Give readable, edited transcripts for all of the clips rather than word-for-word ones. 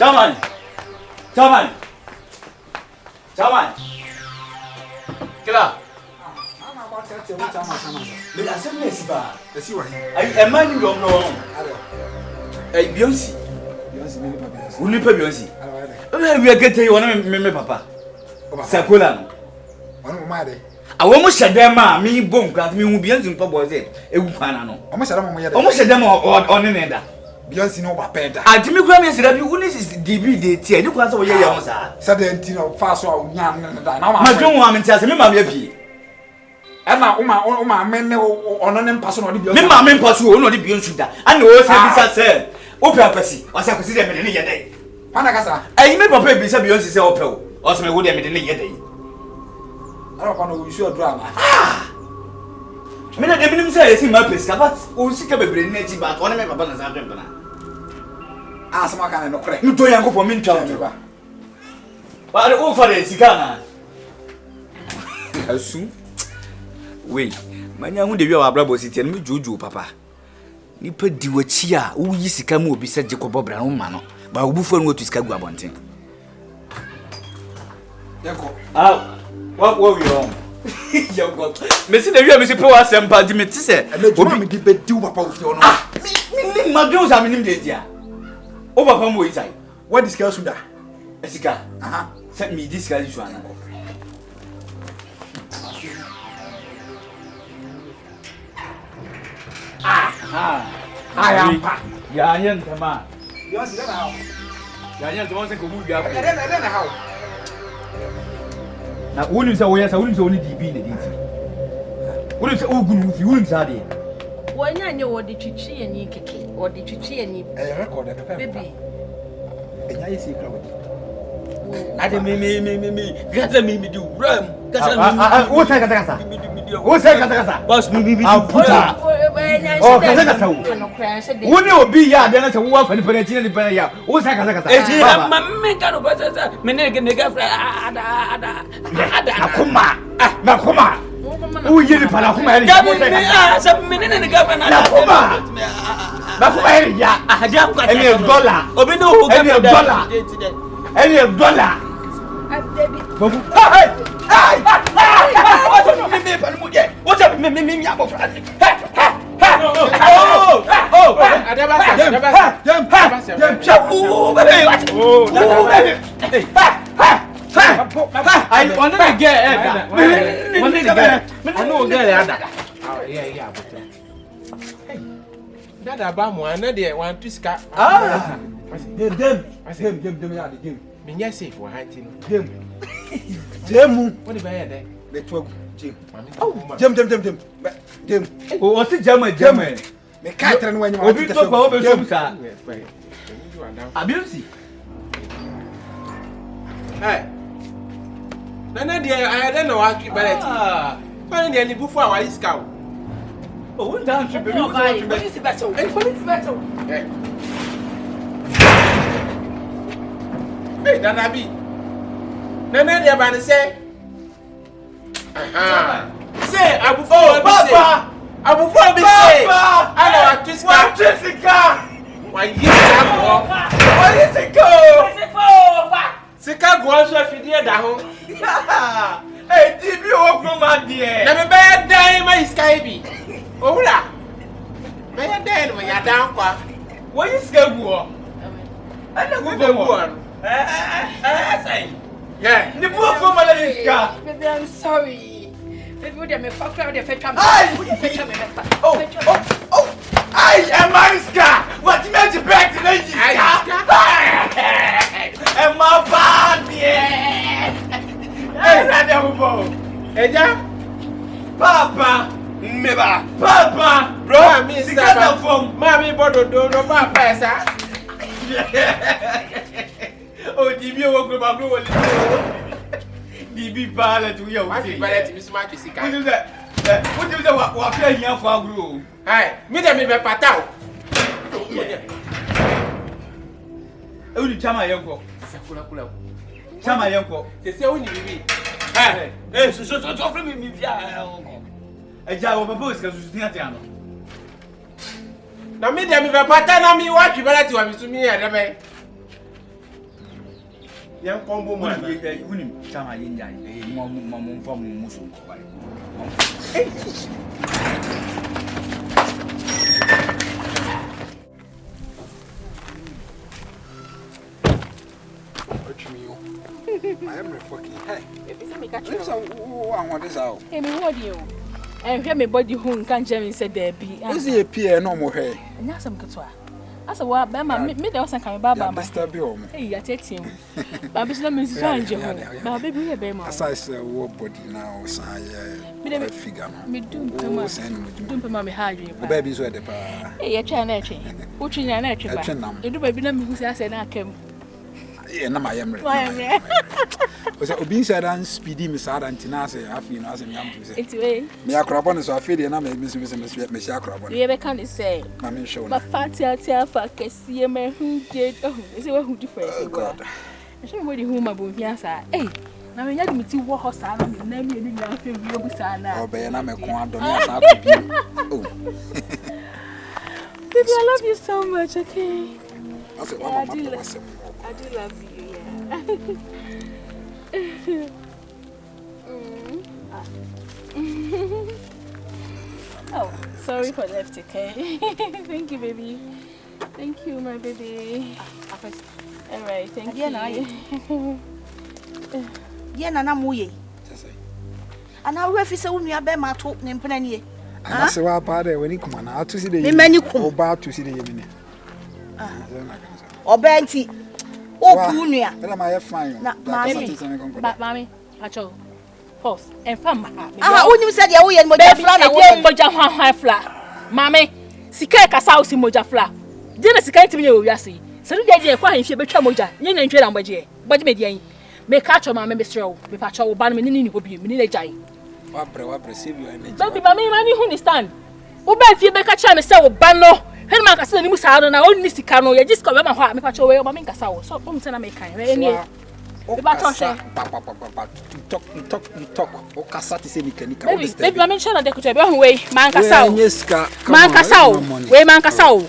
Chairman. Kila. Me asem na siba. Esi wa. Ai man ni no. Ai Beyonce me papa. Uni pa Beyonce. We agete wona me papa. Sakola no. Wonu ma de. Awo mo hyedem a me bom kra me hu Beyonce mpa bo ze egu kwana no. Omo hyedem mo yede. Omo hyedem one ne da. Beyonce no ba peda. Antimi kura me sira bi uni DB de tie ni kwa so wo ye ye ho sa. Sa de nti no fa so a nyam ne da. Na ma dwon wa me ntia se me ma be pie. Ema uma me ne ono ne mpaso no de Beyonce. Me ma me mpaso o no de Beyonce da. Ana o se bi sa se. O pe apasi. O se akosi de me ne ye dai. Pana kasa. Ayi me papa bi sa Beyonce se o pe o. O se me wo de me de ne ye dai. Ara pa no we show drama. Me na de binim say esi ma pesika but o sika bebre na ji but one me papa na sa dwem na. Ah sama kan no kre. Nto yankofo me ntwa o. Ba de o fa de sika na. Asu. We, manya hu de wi wa brabo siti no jojo papa. Ni pa di wachi a wo yi sika mu obi se Jacob bra no ma no. Ba obufu no otu sika gu abonten. Yeko. Ah, what we on? Yo God. Me see the wi me see pe wa sempa di me ti se. Obi me di be di papa ofi ono. Ah, me madon sa me nim de dia. O papa mo isai. What is girl suda? Esika. Aha. Set me this guy you ana. I am pa. Ya yen tama. You see that how? Ya yen tama se ko mu bia ko. Then how? Na woni se wo yesa woni se woni DB na dinti. Woni se ogun fi woni se ade. Wonya nye wo de twitwi ani keke. Wo de twitwi ani. Record e pepe. Baby. Enya yesi kra wo. Ade me. Gata me di ram. Kasa wo sai kata. Wo sai kata. Boss me. Puta. Oh, kata wo. Woni obi ya ade na se wo afa ni pere chi ni pere ya. Wo sai kata. Eti ma me ka no basa me ne ga fra ada. Na kuma. Wo yiri pala kuma ya. Gabi me sa me ne ga fra na kuma. Na kuma ya. Aja ko eni dollar. Obi no hu eni dollar. Eni dollar. Bobu. Hey. What me pala mu je. What me ya bo fra. Oh, adabasa. I want to get I know get yeah. Dada ba mo ana de wan tuska. Dem ya de game. Me nya safe for hunting. Jemu. What the buy there? The 12 Jim. Oh, Jim. O si German. Me ka tre no wanyi ma. Obi to kwa obi so sa. Abiosi. Hey. Nana de I don't know what you ballet. Kwa ni ani bufu a wa iska o. Oh, we down to be. Police battle. Hey, Nana bi. Nana de ba ni say. Aha. Say abufu Papa. Abufu bi say. Ana wa tuska. Wa yisa ko. What is it go? Sika go so afidie da ho. Hey, DB o groma die. Na me be dan ma iskai bi. Owura. Me ya dan ma ya dan kwa. What is go? Ana go go. Say. Yeah. Ni bu ko mala iska. Baby, I'm sorry. Baby, would me fuck around the fetch me. Oh. I am iska. What meant to back to the iska? And my bad, Hey, Radabubo. Eja. Papa. Meba. Papa. Bro, me Sikata from. Mami bodo do no ba pesa. Oh, DB wo go ba go DB bala tu ya. What ballet mi suma ki sika. What is that? Wa fe yan for agro. Hai, mi de mi be patao. Ewuni chama yanko. Sakula. Chama yanko. Se se woni bibi. So from me via. Eja wo papa osika susu ni atiano. Na mi de mi be patao na mi wa ki ballet wa mi sumi ya de be. Yan combo man. Unim chama yenja. Mom from musu ko ba. I am fucking hey. Baby, me catch you. So I want this out. Hey, me what you? And hear me body who can Jeremy said there be. Is he a peer no more hey? And now some katwa. As a what Bama me there was some kind of baba. Disturb you. Hey, ya tete him. Baby's not Miss Sanjo. But baby here be ma. As I say what body now say me figure no. Me do pema me hard you. Baby so the pa. Hey, ya try na try. Uchi nya na try ba. You do baby na me who say na kem. Yeah, na my emre. Was obi inside and speedy me sad antina say afi no asem yam to say. It's way. Me akrabo no so afi de na me share akrabo. You ever can say. Na me show. Ma fatia fa kesi me hu je. Oh, is it who difference? Oh God. I show me who my bon fiansa. Hey. Na me yadi meti wo hosa na me na me ni nya fe wi obusa na. Obe na me ko adon ya sa ko bi. Oh. Baby, I love you so much, okay? I said, I do love you, yeah. Oh, sorry for left, okay? Thank you, baby. Thank you, my baby. All right, thank you. Yeah, Nana Muye. And now, if you say, we are better, my talk, Nimpany. And I say, well, father, when you come on, I'll to see the many come about to see the Yemini. or Benty. Oh, Punia. Then I have fine. But, mommy, Pacho, horse, and farm. Ah, when you said you and Moja flat, mammy, Sika South in Moja flat. Dinner Sika to me, you see. So the idea quite if you betray Moja, you know, Jam Baje, but me, may catch your mamma, Mr. O, with Pacho, Banman, will be Minijai. What receive you and don't be mammy, money, who understand? Who bet you make a chime and sell Bano? Henry Castle, you must have an only Sicano, you just come my heart, make a show where Mamma Castle, so don't send a make kind. You talk, or Cassati say, maybe I mentioned that they could have one way, Mancasao, yes, Mancasao, way Mancasao.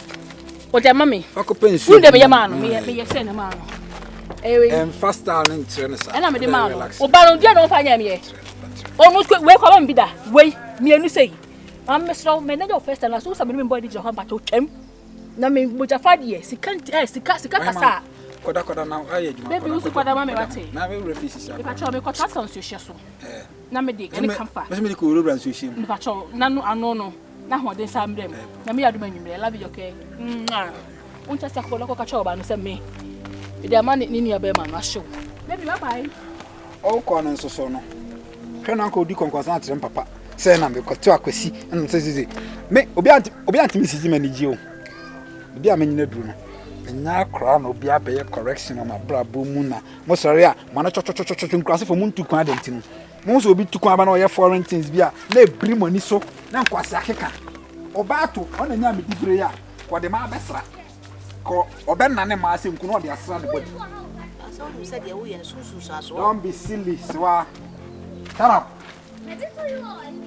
What their mammy? Who never your man, me send a man. And fast darling, and I'm a demand. Oh, Baron, you don't find me yet. Almost quick, wake up and be that way, me and you say. I'm Mr. Manager first and I saw some body to have to him. No, me, which are 5 years. He can't Sika. Koda now, I maybe you could have mammy. Now, we refuse. If I try to cut sounds to share so. Namedy, any comfort. Let me cool run sushi. If I told none, no. Now what they say, them. Nammy, I do I love you, okay? Won't just a coloca choba and send me. With their money in your bear man, I show. Maybe bye. All corners so no. Can uncle do conquest and papa. Say, I'm going to Aquasi and says, me, Obiant Mrs. Manigio. Be a man in the room. And now crown will be a correction on my brabo Muna. Mosaria, Manacho cross for Moon to Quadentin. Most will be to come on your foreign things via Le Brimoniso, now Quasaka. Obato on a yammy prayer, for the Mabesra. Or Ben Nana Marsin could not be a son. Don't be silly, Swa. Shut up.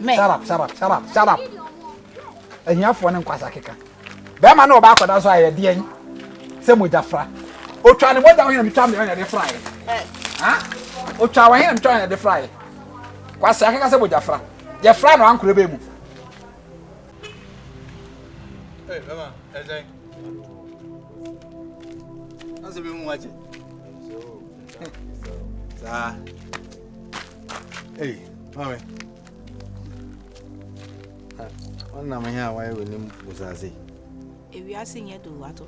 Shut up. And you have one in Quasaka. Bama no back, that's why I did. Same with Jafra. O trying what down here and trying to fry. Huh? O trying and trying to fry. Quasaka said with Jafra. Jafra no uncle Bemu. Hey, Mama, that's a bit watching. Hey, Mama. One number here, why will you was I say? If we are seeing you do what?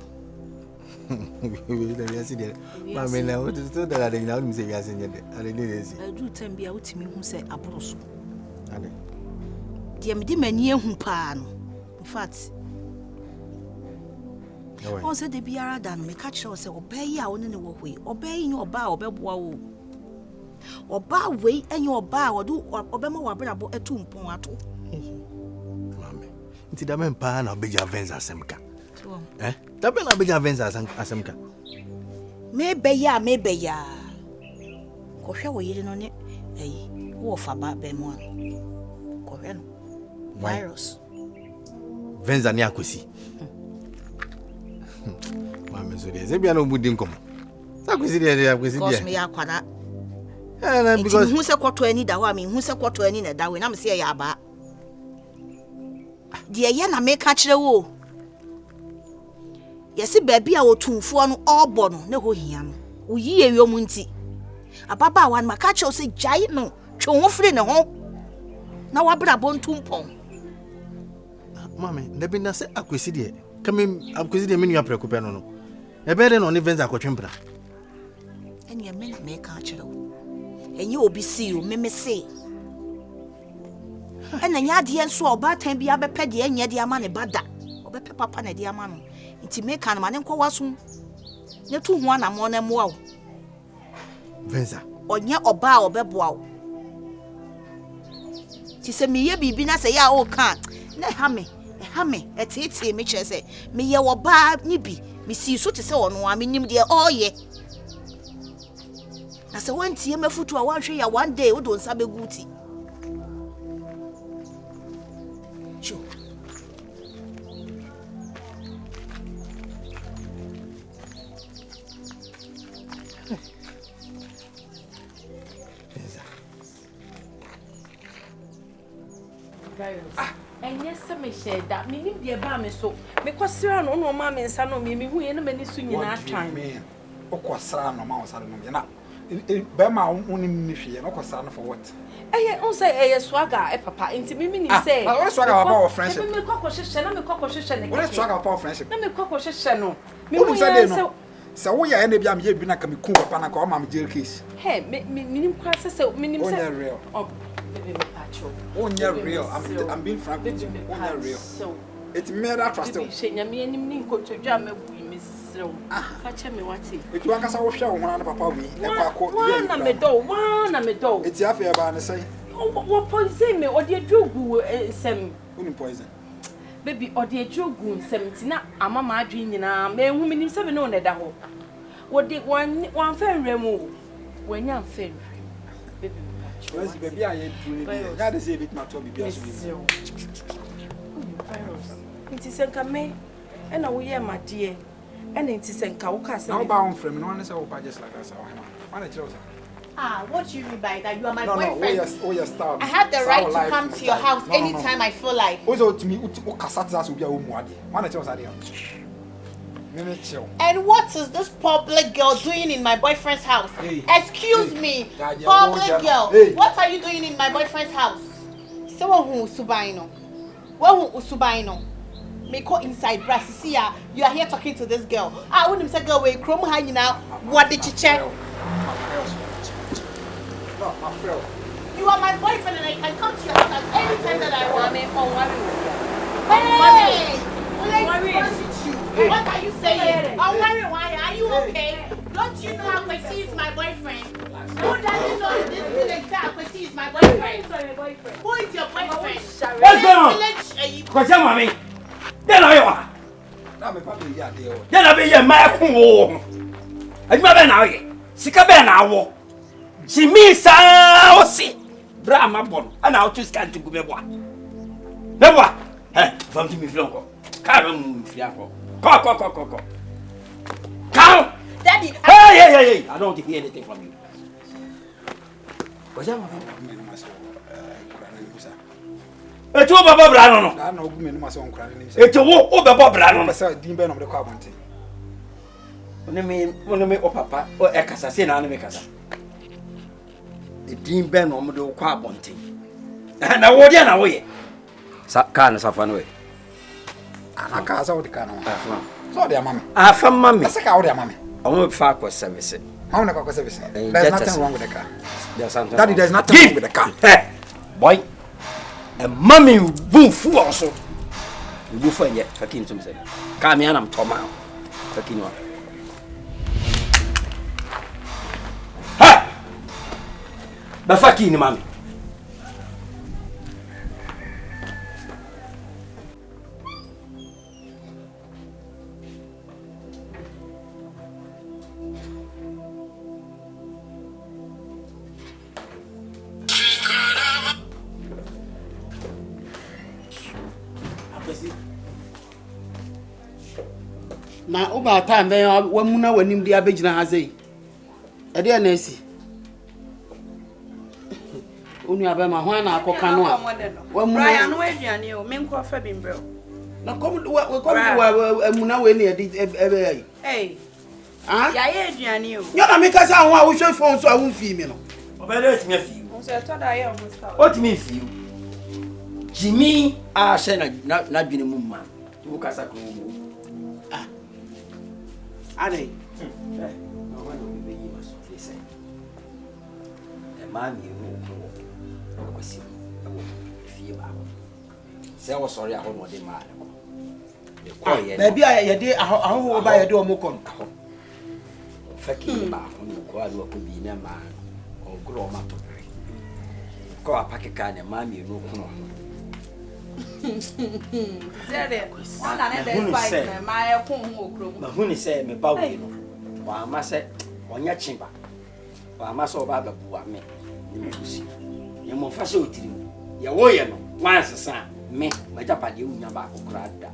We are seeing it. Mamma, now what is that? I didn't know him say we are seeing it. I didn't I do tell me out to me who said Abros. Dear Medimania who pan. In fact, I said the Biara than me catch us obey ya on in the way, obeying your bow, bow. Or bow way and your bow or do or obema or bring about a tomb poato. Nti da men pa na obeja venza asemka. Da be na obeja venza asemka. Me be ya. Ko hwe wo yire no ne wo fa ba be mo an. Ko hwe no. Virus. Venza ni akosi. Mama so de ze bia no budi nkomo. Akwesi dey akwesi dey. Because me akwada. Because who say kwato ani da ho me who say kwato ani na da we na me say ya ba. De ye na me ka kire wo. Yesi baabi a wotumfo no obo no ne ho hia no. Uyi ewom nti. Ababa wan maka kire say jai no. Twe ho firi ne ho. Na wabra bontumpon. Mama, nebi na say akwesi dey. Kame akwesi dey me nua prekupe no no. Ebe dey no ne venza akotwempra. Enya me na me ka kire wo. Enye obi si o me say. Ena nya de enso oba tan bia bepe de enya de ama ne bada. Obepe papa na de ama no. Nti me ka no ma ne nkwa waso. Ne tu ho ana mo na mo awo. Venza. Onye oba a obeboa wo. Ti se me ye bibi na se ya o kan. Na ha me etete me kire se me ye wo ba ni bi me si so te se ono a me nim de oye. Na se wanti ye mafutu a wanhwe ya one day wo do nsa beguti. Sure. And yes, me said that me be a bam so because sir no ma me nsa no me hu ye no mani so nyina atwan me okosra no ma osare no me na be ma unim ni hwe no okosra no for what on say swagger papa inti me say what swagger about friendship me kokoshe na me kokoshe ne what swagger about friendship na me kokoshe no me hu say no se wo ya na bia me ye bi na ka me ku papa na ka o ma me jail case hey me nim kwa say me nim say real baby me pacho real I'm being frank with you real it's me that trust you she nyame anim ni nkotodwa mabu me sew fa che me wati it wan kasa wo hwe wo na papa wi e kwa ko na me do it's afia ba na say wo poison me o de drogu nsem uni poison baby o de drogu nsem ti na amama adwe nyina me hu me nim se me no ne da ho wo de wan fa nwremu wanya fa baby Where's baby I do it. That is a bit my to be virus. It is enka me and na we hear my dear. And it is enka wo ka say. Now bound from no one say we just like us. Why not? What do you mean by that? You are my No, boyfriend. oh yes, stop. I have the right to come to your house anytime I feel like. Also to me, o kasat us will be a umuade. Why not? And what is this public girl doing in my boyfriend's house? Hey, Excuse me, public girl. Hey. What are you doing in my boyfriend's house? So who usubaino? Who usubaino? Me go inside brass. See ya. You are here talking to this girl. I wouldn't say girl we chrome hanging now. What did you check? No, my friend. You are my boyfriend and I can come to your house at any time that I want. Hey! What are you saying? I'm wondering why. Are you okay? Don't you know Akwesi is my boyfriend? Who doesn't know in this village that Akwesi is my boyfriend? Who is your boyfriend? What's going on? Kwasi mami. Then I you. Na me papa ya dey o. Then I be here my kun wo. Aduma be na we. Sika be na wo. Si mi sa o si. Bra ma bon. Ana o tu sika ntugu be boa. Be boa. Fam ti mi flonko. Ka ba mu fiako. Ko. Come! Daddy, Hey! I don't want to hear anything from you. What's that? It's over, Bob Brano. I know women must own crying. It's a walk over Bob Brano. Dean Ben of the carbon. When me or papa or Accusations and Mecasa. The Dean Ben on the carbon thing. And I would get away. Can of away. I can't saw the cannon. So, dear mammy. I found mammy. That's a cow, dear mammy. I won't fuck with service. How many cockers service? There's nothing wrong with the car. There's something. Daddy, there's nothing wrong with the car. Boy, and mommy will fool also. You find yet, fucking to say. Come here, I'm Tom out. Fucking one. Ha! The fucking mommy. Na uba time be wamuna wanim dia begina ha sei E dey na esi. Unu abema ho na akoka no a. Wa mu Brian no aduane o, me nko fa bi mbrɛ. Na kom we amuna we na edi ebe ayi. Eh. Ah? Ya ye aduane o. Yo na me kasa ho a wo hwe phone so a wo fi mi no. Obele etimi afi. O se to da ye o musta. Otimi afi. Jimmy a she na dwene mu ma. Wo kasa ko wo. Ah. Ade. No one will be you must say. The man you know. Say was sorry I hold the man. Baby I dey aho ba ye dey o mo kon. Faki ba ho ko adu ko bi na ma o gro ma to. Ko apake ka na ma mi no ko. Zere. Ona na dey spice na ma ye ko hu okro mu. Ma hu ni say me ba we no. Wa ma say onya chimba. Wa ma so ba ba buwa me. Ni me kusi. Ye mo fa se otiri. Ye wo ye no. Wan sesa. Me majapade unya ba kokra da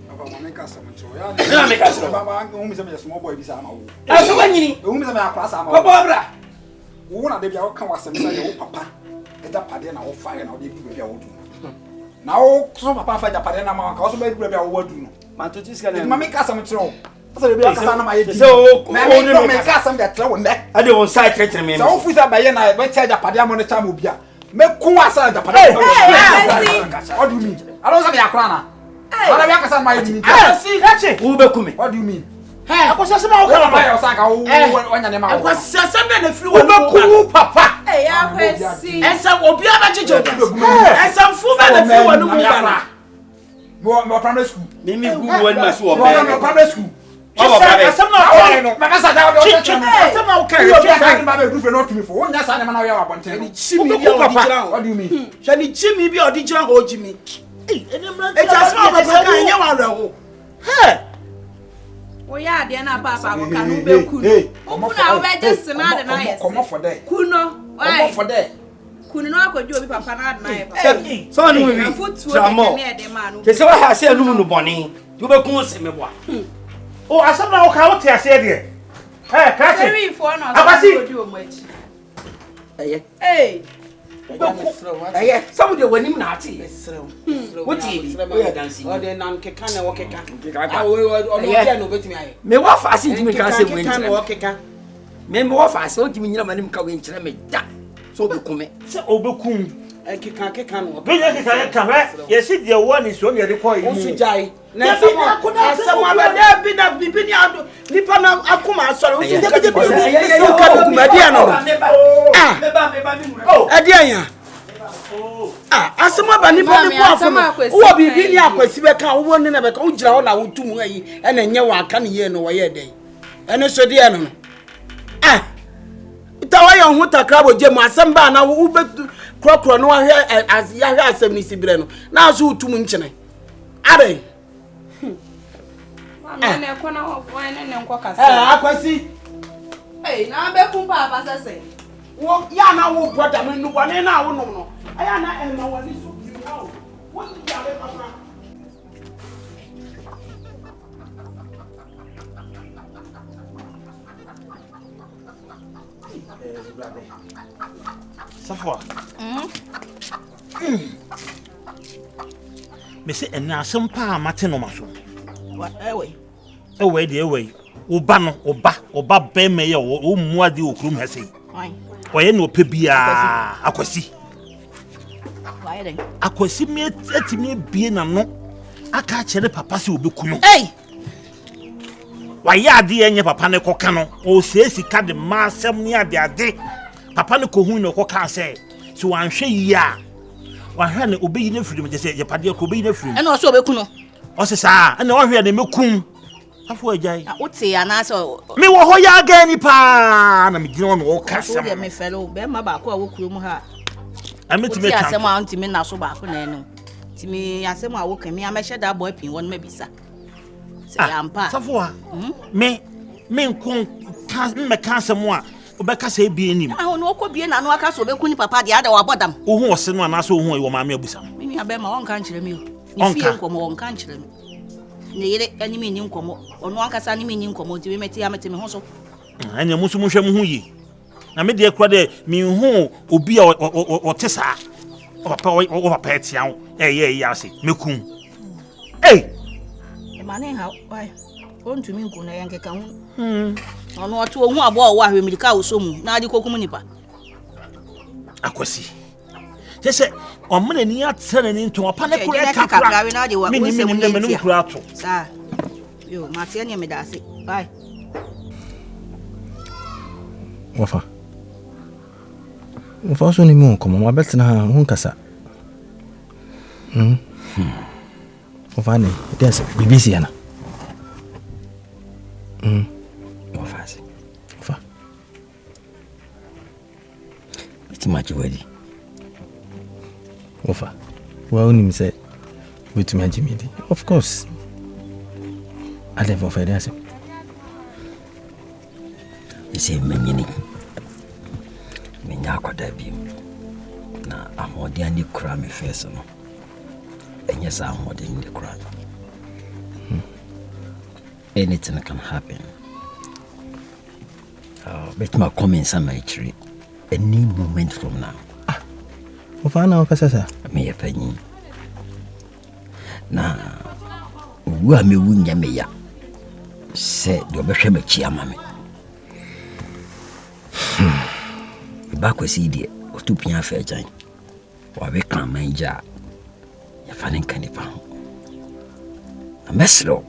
papa mo make asem ncho ya na make asem baba o mi se me small boy bi sa ma wo aso wanyini o mi se me akra sa ma papa bra wo na de bia wo kan wasem sa ye wo papa majapade na wo fa ye na wo de bi bia wo du na wo so papa fa majapade na ma ka wo so ba bi bia wo wadu no ma to tiska na ma make asem ncho asa de bia kasa na ma ye di se o me make asem de tre wo ne ade won sai tretre me so wo fu sa ba ye na ba cha majapade mo ne cha mo bia me ku asa majapade what do you mean I don't say akra na. What be akasa my mean? See, kache. Who be kume? What do you mean? Hey, akwasasema wo kana my osaka wo wanya ne ma. Akwasasema na firi wo ku papa. Eh ya kwesi. Esa obi abajeje obi. Esa mfu ba na firi wo no mu kana. Mo primary school. Mimi gu won ma so Mo primary school. Asem na wo no. Makasa da wo. Asem na wo kan. You can ba be do fe no to me for. Wonya sa ne ma na wo ya wabonten. Ni chimi bi odi gira. What do you mean? Hwe ni chimi bi odi gira ho jimi. It's a small but can you want to hey o ya de na papa ko kanu be kunu o kuna o be just na de na yes come for there kuno come for there kunu no akwadwo obi papa na de na ye so anu wi tramo ke se wa ha se anu no boni tu be kun se me boa o asem na wo ka wo te ase de ka che very for no abasi o mo achi eh eh some de wanim na ati what yi we are dancing o de nan keka na wo keka o no dia no betimi aye me wa fa se ntimi ka se wen keka na wo keka me wa fa se o ntimi nyina manim ka wen kire me da so be kume se obekum keka no bi je keka hwe ye si de wo ni so ne de ko yi o su jai na sama abada bi na bibi ni ado nipa na akoma asore o su de bi so ka do kuma dia no me ba mi mu ade anya asema ba nipa bi kwa afọ wo bibi ni akwasi be ka wo ne na be ka wo gira ho na wo tum ayi e na nye wa aka ne ye no wo ye den ene so de no ta wa yo hu takra bo je mu asem ba na wo be krokro no wa hwe ya hwe asem ni sibire no na so utum nkyene are mama ne ko na wo ne nko kasa akwasi na be kun papa sese wo ya na wo brother me nu bone na wo no aya na ma wani so bi na wo ti ya le papa Safwa. Me se ena asem pa mate no maso. Ewe de ewe. Oba no oba be me ye o muade okrum hese. Oye no pe bia akwasi. Akwasi me atimi bie na no aka kire papa se obeku no. Wa ya ade enye papa ne koka no o se sika de ma asem ne ade papa ne ko hu no koka se so wanhwe yi a wanhwe ne obeyi na firi me je se je pade ko obeyi na firi e na o so obeku no o se sa e na wanhwe ne mekum afo ajai o te ana so me wo ho ya ga ni pa na me gina no o kasa me felo be ma ba ko a wo kuro mu ha ameti me kan asem a ntimi na so ba ko na enu timi asem a wo kan me amehye da boy pin won mabisa se ampa safo a me nkon ka me kan asem a obeka se bie nim ah no ko bie na no aka so obeku ni papa de ada wa bodam ohu ose no ana so ohu e wo maame abusa me nua be ma won kan kire me o ni fie nkomo won kan kire me ne yere animi ni nkomo ono ankasa animi ni nkomo ti me meti amete me ho so Anya musu mu hwɛ mu hu yi. Na me de kura de me hu obi a o tesa. O papa etia wo. Ya se mekum. Mane ha why? On to me nku na yankeka hu. Ono oto hu abo wo ahwe milika wo so mu na ade kokum nipa. Akwasi. Jese o mane ni atena ni nto opa ne kura kakra. Me kura to. Sa. Yo, Martin ya me da se. Bye. Wafa so ni mu komo ma betina ha hu kasa. Wafa ne des BBC yana. Wafa se. Wafa. Iti maji wadi. Wafa. Wa uni mi say wetumi ajimidi. Of course. Ale wafa des. Ise menyini. Menya akoda bi. Na amode ani kura me face no. Enye sa amode ni kura. Anything can happen. But my comments are my tree. Any moment from now. Ofana okasasa. Me yepanyi. Na wa me wunya me ya. Se do be hwe me chia mame. Bakwasi die otupia fa agyan. Wa be kan manja. Ya fa nen kanipa. Na mesro.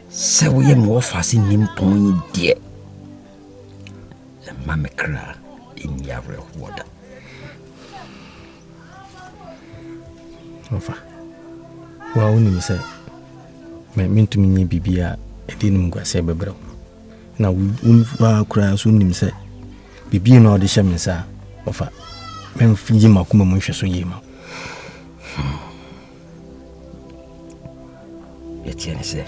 Se wo ye mo fa si nimpon die. Ya mame kra in yavre woda. Ofa. Wa uni mi say me mintu mi bibia edinum gwase bebrew. Na unfa kura so nim say bibia na odi hyem nsa ofa men fiji makuma mu hwe so yema. Yetiene se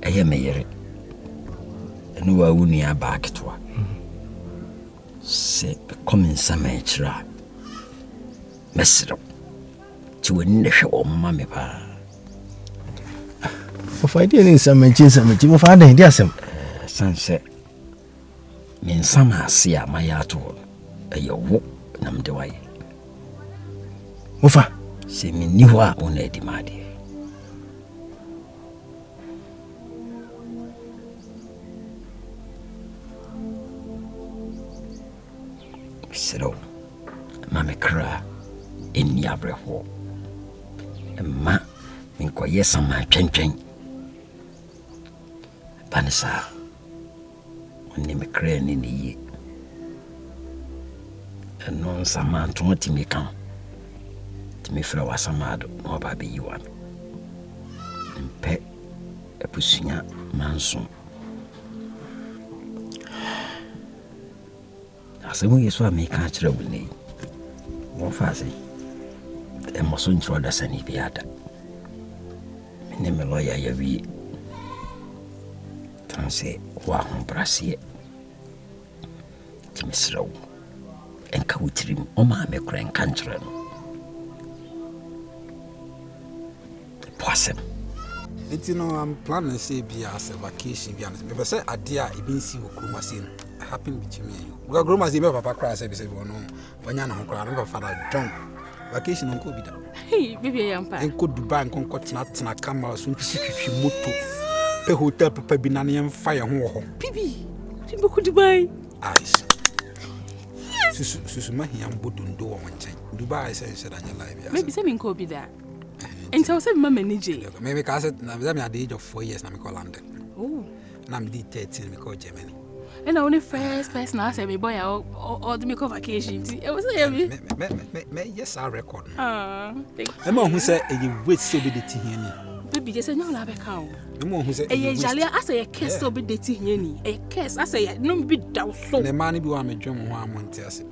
eye meyere enu wa wuni abaketwa se come nsama ekira mesro ti woni ne hwe o mama me pa ofa ide ni nsama chi ofa adan di asem sanse min sama asia mayato eyewo namde waye ofa se minni ho a ona edimade sero mame kra in yabre ho ma min ko yesa ma twentwen banisa ni me kra ni ni non sama tonti me kan ti me fra wasamado no ba be yiwa mpe epusunya manso asemu yeso ameka kire wuni wo faase emoso ntro da sani biada mene me lawyer ya wi tanse wa hombrasie timisrawo enka wutirim o ma me kura enka nkyere no poasem. It's I'm planning to say be as a vacation be honest. Because say idea e bin see okuma say happen between me and you. We go ma say me papa cry say be say no. Wanya na ho cry no father John. Vacation nko bi da. Hey, bibi yampa. Enko Dubai nko tena camera so twitwi moto. Pe hotel papa bi na ne yemfa ye ho ho. Bibi. Timbo ku Dubai. Ice. Susu mahia mbodundo wo nchen. Dubai say anya live ya. Maybe say me nko bi da. And so say mama nije. Maybe cause na me at the age of 4 years na me call London. Oh. Na me did 13 me call Germany. And only first person I say me boy or me call vacation. It was me. Yes I record. Thank you. Emma who say you wait so be the here. Baby just say no la be count. Emma who say e jale I say a curse so be the here ni. A curse I say no be down so. The man be wa me dwom ho amontiase.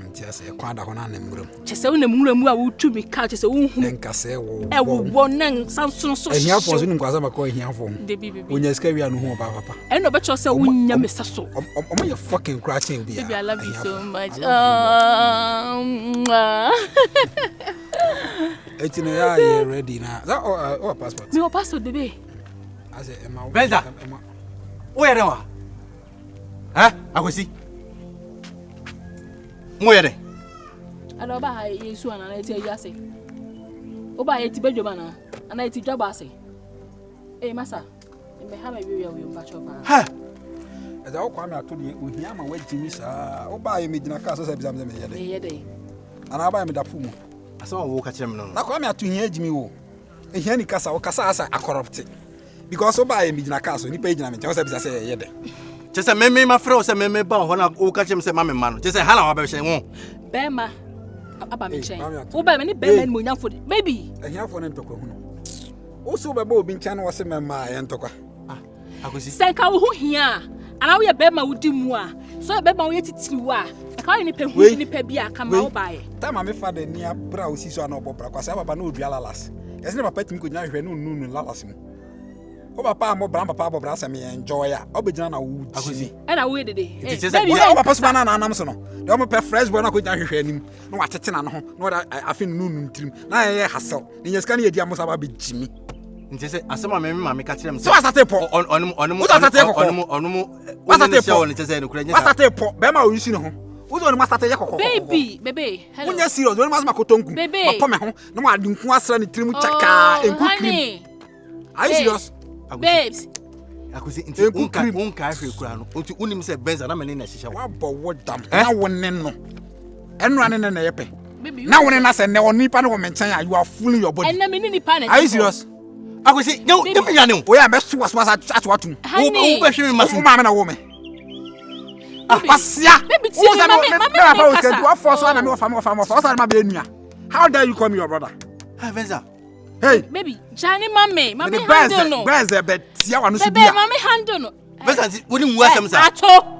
Ntiase e kwada ho na nammuram. Chese wo nammuram a wo tu me ka chese wo hu. Nkase wo. E wo nan sanson so. Ehia fo so ni kwasa makọ ehia fo. De bibi. Onya ska wi anu ho ba papa. E no be cho se wo nya me saso. Omo you fucking crashing bi. Baby I love you so much. It's in a ready now. That or passport. Me passport baby. I say Emma. Benza. Where are huh? I will see. Where? I don't buy you soon and I tell you, I say. Oh, buy it to Benjamin and I tell you, I say. Hey, Massa, you may have a real patch of her. Ha! As I come out to the Uyama, wait, Jimmy, oh, buy me in a castle of them here. And I buy me the Puma. I saw a walk at him. Now come out to hear Jimmy. And here, Casa or Casasa are corrupted. Because so buy me in a castle, you pay them, just as I say, just a meme, my friend, say, meme, bound when I will catch him, say, Mamma, man. Just a hello, I say, Bema, about me, oh, by many Bema, for baby. I have for them to go. Also, by Bob in China was a man, and Toka. I could see Sanka who here, and I will Bema would do more. So I bet my way to you are. I can't any pebia come out by. Time my father near Browse or no Bopra, because I have no Dialas. As never pet him could not have noon and Lalasm. Oh, Papa, more Bramba Papa Brassa me enjoy Obijana wood. I could see. And I waited it. It's just a person and Amson. The only fresh when I could not hear him. No, I chatting on I feel noon trim. Now I hassle. In your scanny idea must have been Jimmy. I saw my mammy catch them. So I started on what's that Bema, you see, who's on Master Baby, when you're serious, when Master Makotongu, baby, no one didn't want any trim chaka and honey. I serious, babes. I could see into one carry crown, until Unim said Benz and I'm in a shisha. What damn, I won't know. And running an epe. Now, when I said, no, Nipan woman, you are fooling your body. And I'm in the panic. I serious. I could see, no, we are best to us was at what you must man a woman. How dare you call me your brother? Hey, baby, Johnny, mommy, mommy, where's the bed? See, I want to see. Mommy, handle. Wouldn't wear some at all.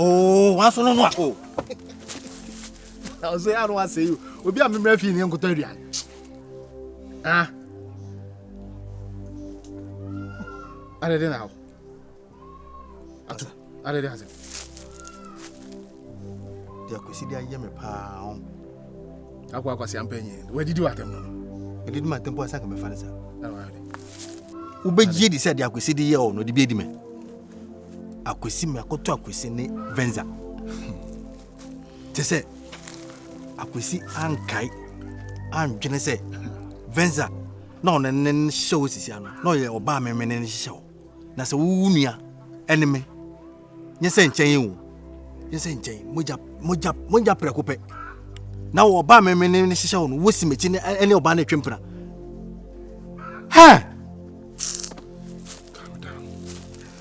Oh, what's on what? Oh, I'll say, I don't want to say you. We'll be a member of Union Cotorian. Ah, I didn't know. I didn't have it. There could see the yammy pound. I was champagne. Where did you at them? I did my temple as I can be funny, sir. Ubeji said, I could see the year or no debate me. I could see me, I could talk with Sydney Venza. They said, I could see Ankai and Genesis Venza. No, and then shows is no, your barman men show. That's a woonia enemy. Yes, and chain. Yes, and chain. Moja preocupe. Now, our barman men show, wishing me any urbane trimper. Ha!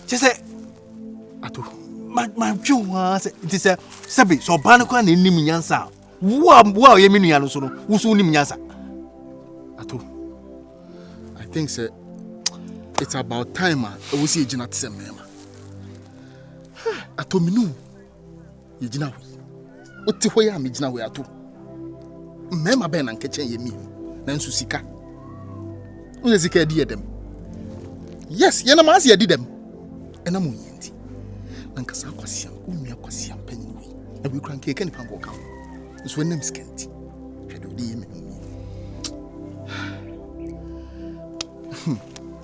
Just say, my few was it is a Sabi, so Banaco and Nimiansa. Wow, you mean Yanuso, who's Unimiansa? I think, sir, it's about time we see Janat Semema. Ato minu, Yijina. What the way I'm Mijina way ato. Mema Ben and Kitchen Yemi, Nansusika. Unazika dear them. Yes, Yanamasi did them. And I'm Yenti. Nankasa Quasiam, Umia Quasiam Penny. And we can't take any pango count. It's when them scanty. Shadow DM.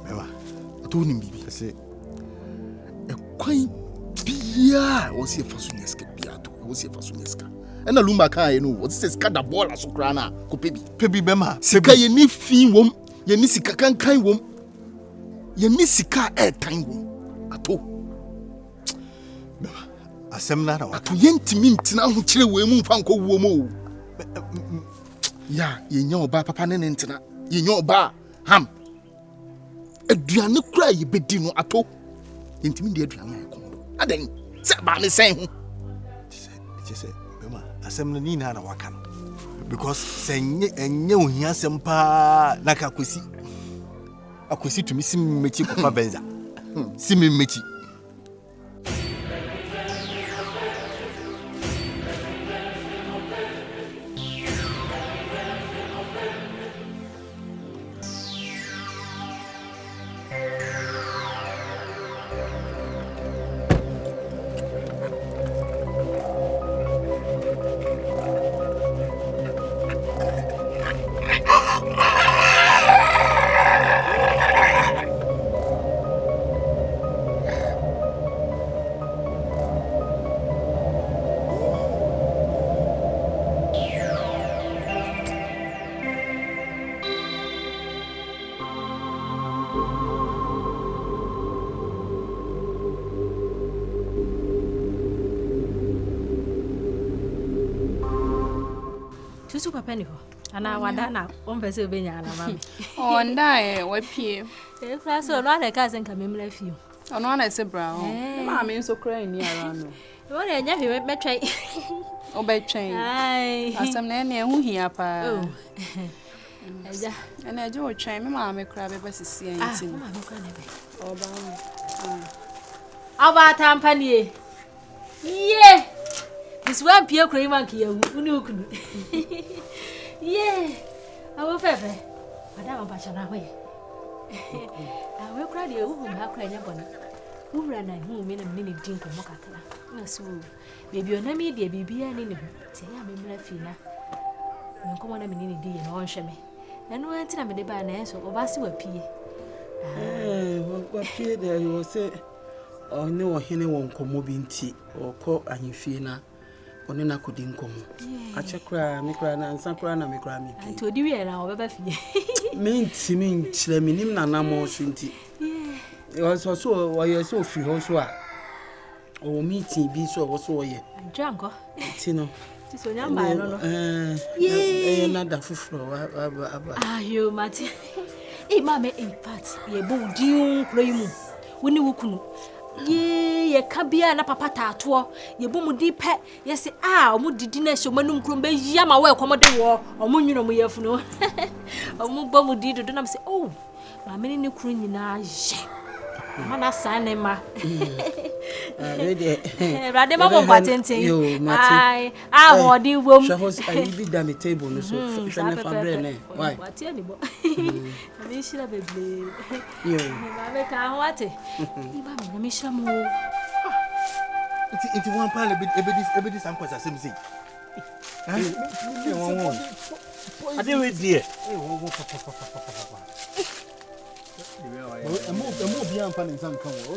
I told him, I say, a quaint beer was here for Suneska Piato, I was here for Suneska. And a Lumaka, you know, what says Cadabol as Ukrana, Copebi Bema, Sika, ye need fee womb, ye Nissika can kind womb, ye Nissika air time womb. At all. A seminar to yent mint now, chill women fanco womo. Ya, ye know ba papa nentina, ye know ba ham. Adrian cry ye bedino at all. Intimidate Adrian. I then said by me saying, she said, Assembly Nina Wakan. Because saying and you hear some pa like I could see. akwesi tumi sim mechi kofa venza sim mechi Tutu papa ni ho. Ana wada na on pese obenya na mami. Onda wapie. Fra so no na ka senka memla fio. Ono na se bra ho. Mami nso kra ni ara no. Wo na nya hwe betwen. Obetwen. Ai. Asem na ene hu hia pa. Oh. Eja. Ana je wo twen me mami kra be basisi anti. Ah, mami kra na be. Oba. Aba tampanie. Ye. Iswa pie kra iman ki yawu uni okunu. Ye. Awo fefe. Madam ba chana ho ye. Awe kra de wu ha kra nya bona. Wura na hu me na me ne din ko mokakra. Na so. Baby ona me de bibia ni ne ho. Ti ya me mra fi na. Nkomo na me ni di ye na onhwe me. Eno anti na me de ba na enso obasi wa pie. Wa pie de yo se oni wo hene wo nkomo bi nti okọ ahemfie na oni na kodi nkomo. Achekra me kra na ansa kra na me kra me pie. Anti odi wi na obeba fie. Me nti me nkyere me nim na namo so nti. So wo ye so fi ho so a o meeting bi so wo so wo ye. Janko. Ti no. Ti so nyamba no no. Na da fufuro aba. Ayo mate. Mama in fact ye bo diun kro yimu. Woni wukunu. Ye kabia na papa tato. Ye bo mu di pe. Ye se omu didi na hye manum kro be yia ma we komode wo. Omu nwuno mu yafunu. Omu bo mu di do na me se oh. Mama ni kro nyina ye. Mana sane ma. Brade mama batenten. Yo, Martin. Ai, odi wom. Shahos I be down the table no so shane fa brene. Why? What ye ni bo. Me shira beble. Yo. Mama ka ho ate. Iba me na me shira mo. It's one pile ebedi sam kwasa sem sei. Ade we die. Emo bia mfa ne nsam kan wo.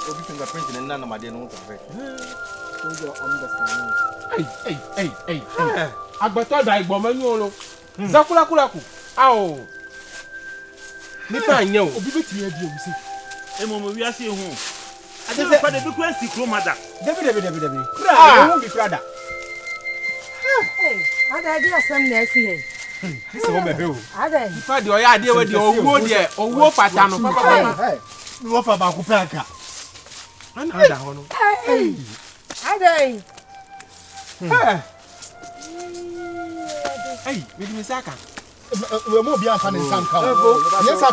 Obi fingerprint ne nana made no kan fe. Hey. Agbato da igbo manu lo. Zakula kulaku. Aw. Nipa anya o. Obi beti adi o mi Emo mo wi ase hu. Ade we pa de bi kwansi kro mada. David. Ah, Who be brother? Hey, ada dia sam na asi he. This is home here. Ada. nipa de oya ade we de owo pata no papa. Wo fa ba ku pe aka. Ana ada ho no. Hey. Ada. Hey, we di misaka. Emo bia mfa ne nsam kan wo. Yes sir,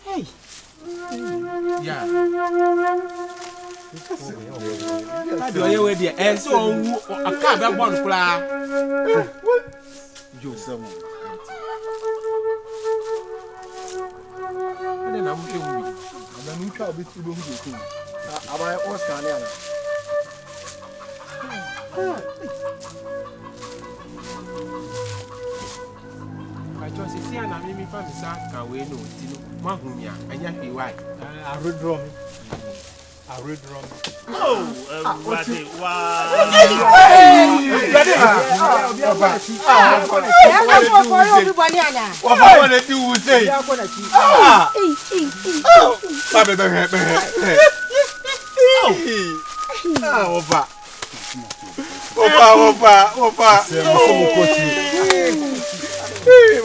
Hey. Yeah. Ade oye we de so owu aka be bon kula. Jo sam. Ade na mu ewu bi. Ada nu twa obi tu do hu de ku. Aba Oscar ne ana. Acho sisi ana mimi fa misa ka we no ti no mahumia anya hwe wai. Aredrom. Oh, everybody. Wow.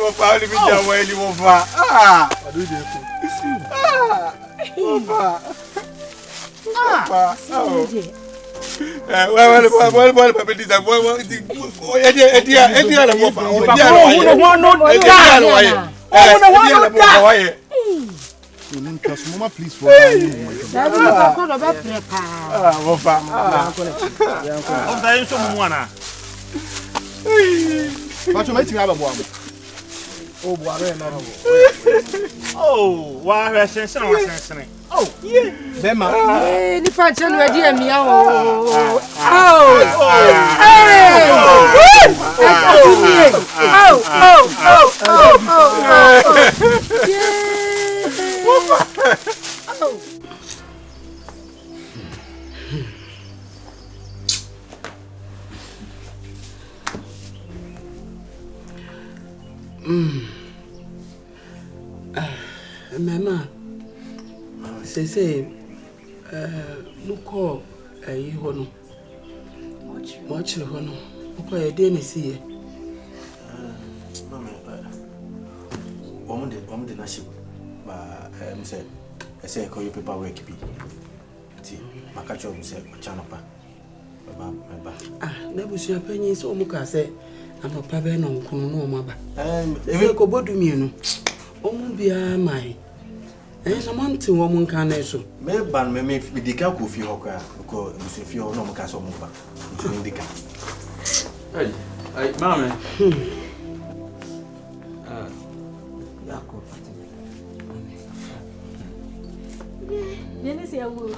Opa, olha o vídeo, ele, opa. Please for Oh, why are you oh, yeah. Bema. Ni pancha no adi amia o. Mama, say, look up a hono. Watch the hono. Okay, I didn't see it. Woman did not ship. Said, I say, call your paperwork. My catcher said, Chanapa. Never see a penny so much. Say, I'm a pabe no kono maba. If you go bodu me no. Omumbia mai. Samanti woman can so. Me ban me dika ko fi hoka ko se fi ho no mo ka so mo ba. Ntini dika. Ai mama. Yako. Nene se awu.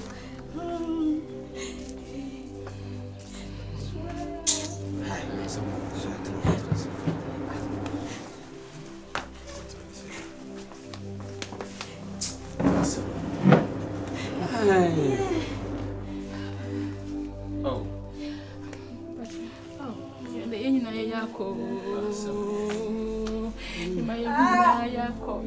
Ai, me so Oh. Yako. Yako.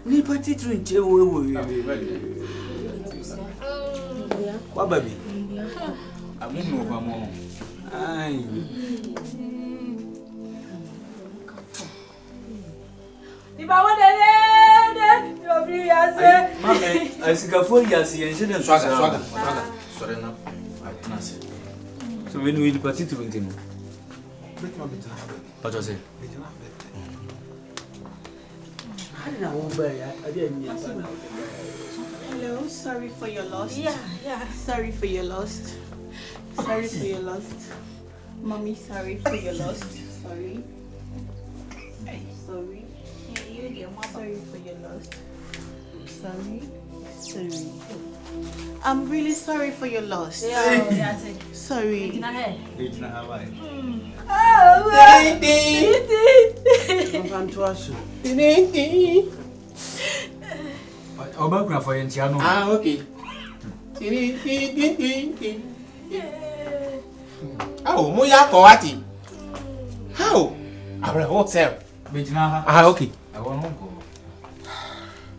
Ni pati trinche wewe. Kwa baby. Amuno kwa mo. Ai. Iba wodele yo bri yase. Mame, asikafo yase yense den swaga. Sorry na. Atinase. So when we pati trinche mo. What was it? Hello, sorry for your loss. Yeah. Sorry for your loss. Sorry for your loss. Mommy, sorry for your loss. Sorry. Sorry. Sorry for your loss. Sorry. I'm really sorry for your loss. Yeah. Sorry. Oba for Yentiano. Okay. Oh, Moya Coati. How? I will hotel. Okay. I want to go.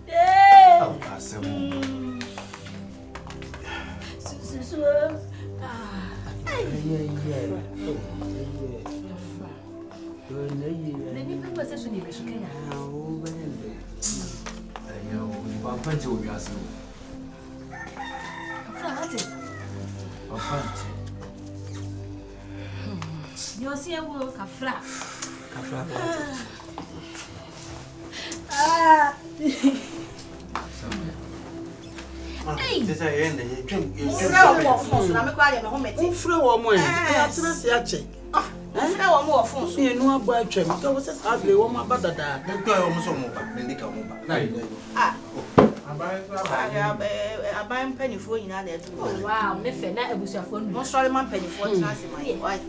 Yeah. You see a work of flat. I'm penny for you now. Wow, never a bush of phone. Most sorry, my penny for you. Why?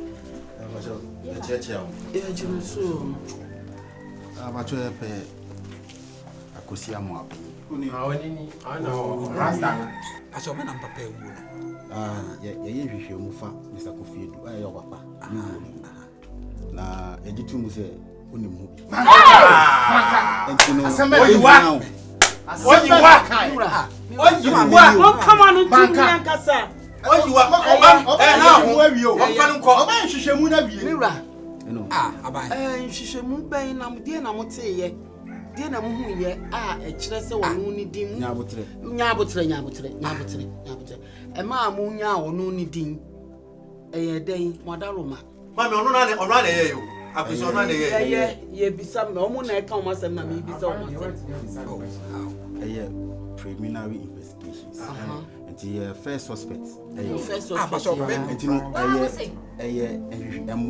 I'm actually Accusations mo api. Aso me na papa ewu no. Ye hwehwe mu fa Mr. Kofiedu ayo papa. Na ejitu mu se unimu. Come on, Kasa. Shishemu ben na mudie na moteye. Die na muhu ye e kire se wono ni din. Nyabotre. E ma mu nya wono ni din. Ye den modaroma. Mami ono na ye yo. Akwesi ono na ye. Ye bisa me omo na e ka o masem na me bisa o masem. Preliminary investigations. The first suspect. First suspect.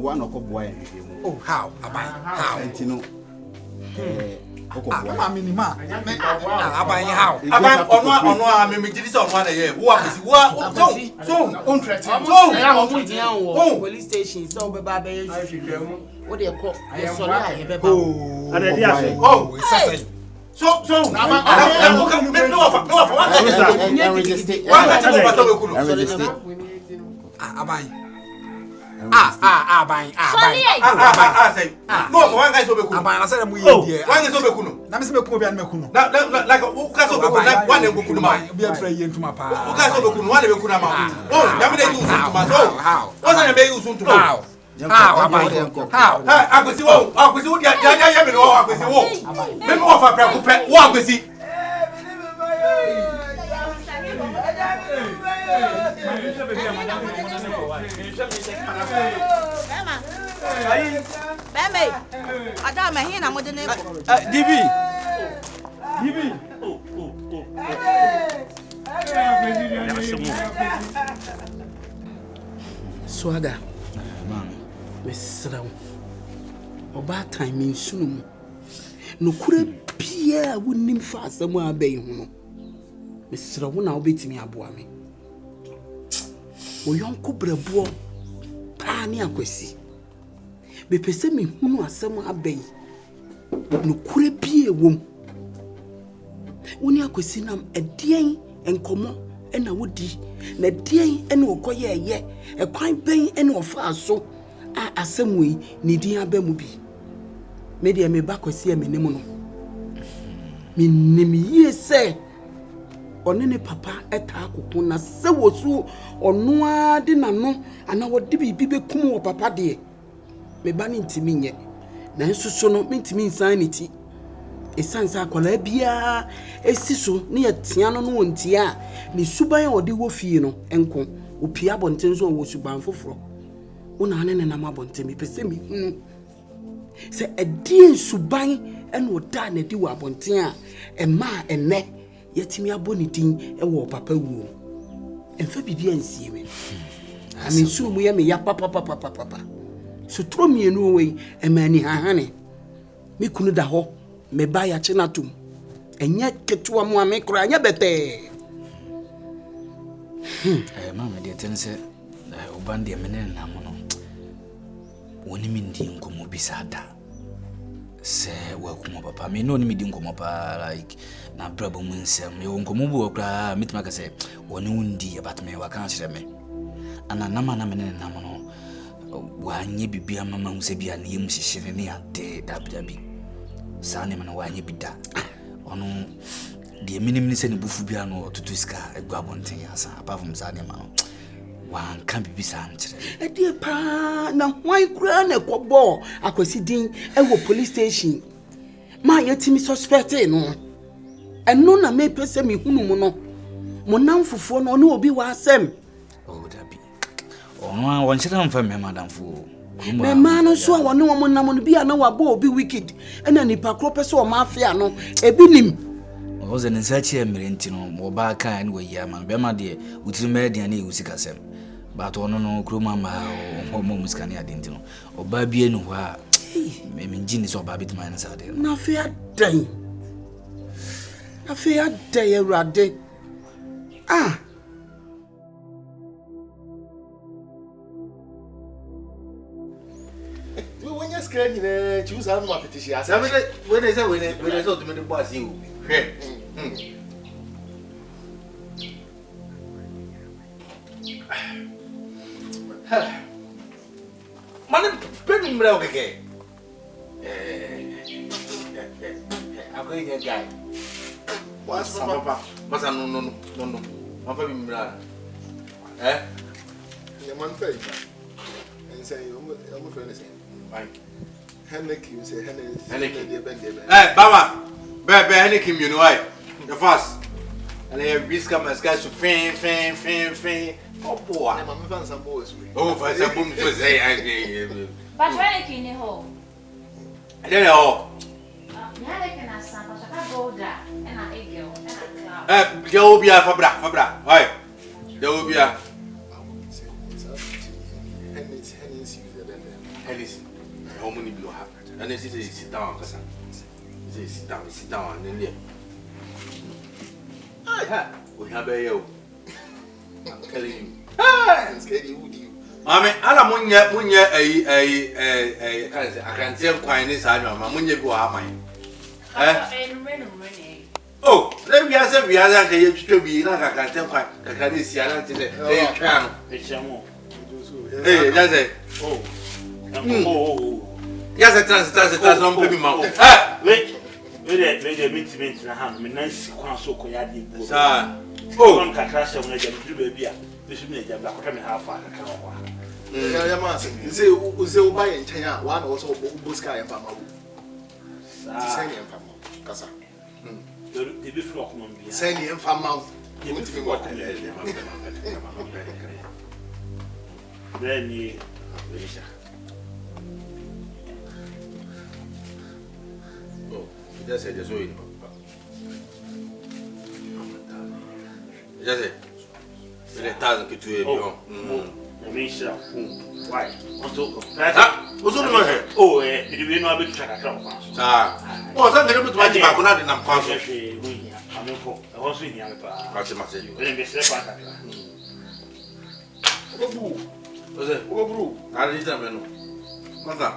One of boy. Oh, how? How? Police station, so what do you call Swagger, Miss Oba time in soon. No could be a wouldn't fast somewhere bay. Miss Rawuna beat me aboa me. O yon cobra boy, Pani Aquesi. Be pese me who know somewhere bay. No could be a womb. When you could see them a day and come and I would be. Na dia ene okoye ye e kwan ben ene ofa so a asem we ne dia ba mu bi me dia me ba kwasi e menim no me nim ye se one ne papa eta akoko na se wosu ono ade na no ana wode bibi bekum wo papa de me ba ne ntimi nye na nso so no me ntimi nsan ne ti esansa akola bia esiso ne yatia no no ntia ne suban odi wo fie no enko opia bonten so wo suban foforo una ne na mabonten mi pese mi hunu se edie suban ene oda na di wo abonten a ema ene yatimi aboni din e wo papa wuo emfa bibia nsie me ami su mu ye me ya papa so tro mienu we emani hahane mi kunu da ho me ba ya chinatum enye ketua mu amekro anya bete mama de tense obande mene na mo no woni mi ndi nkomo bisada se wa kuma papa me no ni mi di nkomo pa like na brabo mu nsem ye nkomo bu okra mitima ka se woni undi about me wa kan kire me ana nama na mene na mo no wa nye bibia mama hu se bia na yem hihire ne ade dabi sane mana wanye bida ono de minim ni se ne bufu bia no tutuska egu abonten asa apart from sane mana wan kan bibisa nkyere e de pa na hwan kura na kobo akwasi din e wo police station ma yetimi suspect no eno na me pese mi hunu mu no mo nam fufo no ne obi wa asem oh dabi ono won kyere mfa me madam fu me man so woni wo monam no bia na wabo obi wicked ena nipa kro pese o mafia no ebi nim o ze nsa chi emere ntino mo ba kan we ya man be ma de utiri me de na usika sem but ono no kro mama o mo musika ne ade ntino o ba bie no ha me njini so ba bitima na sa de na fia dan afia dan erade when you screen choose out my petition. I when they say when they saw to me the boss you. Man, pay me okay. going here, guy. What's Papa? But no. I'm very mad. Eh? Your man pay. And say, I'm a friend. Fine. Henrik, you say, Henrik. Hey, Baba! Baby, Henrik, you know why? The first. And then risk of my guys to faint. Oh, boy. I'm a fan some boys. Oh, for some boom to say, I But Henrik in the hole. I don't know. Henrik and I son, but I go there and I girl and I cloud. There will be a Fabra. Why? There will be a Hennis. How many people have it? And then sit down, cousin. Sit down, and then there. We have a yo. I'm telling you. I'm scared you would you. Mammy, I can't tell quite this. I know, Mamunya go out mine. Oh, let me ask every other day to be like I can tell quite. I can't see another channel. Hey, that's it. Oh, yes, that's a long baby mouth. Wait, meet in a hand. Nice, so quiet. Oh, I'm crash when I get to baby. This is me, I'm not coming half far. You say, who's buy in China, one also Busca and Fama. Send him from Casa. The before send him from mouth. You want to be what I then you. Oh, just said, just wait. Just it. 1,000 to you. Why? What's on my head? Oh, you will not be tracked. Oh, something about my back on that. I'm conscious. I was in here. You will be safe. Was it? Oh, I didn't know. Mother,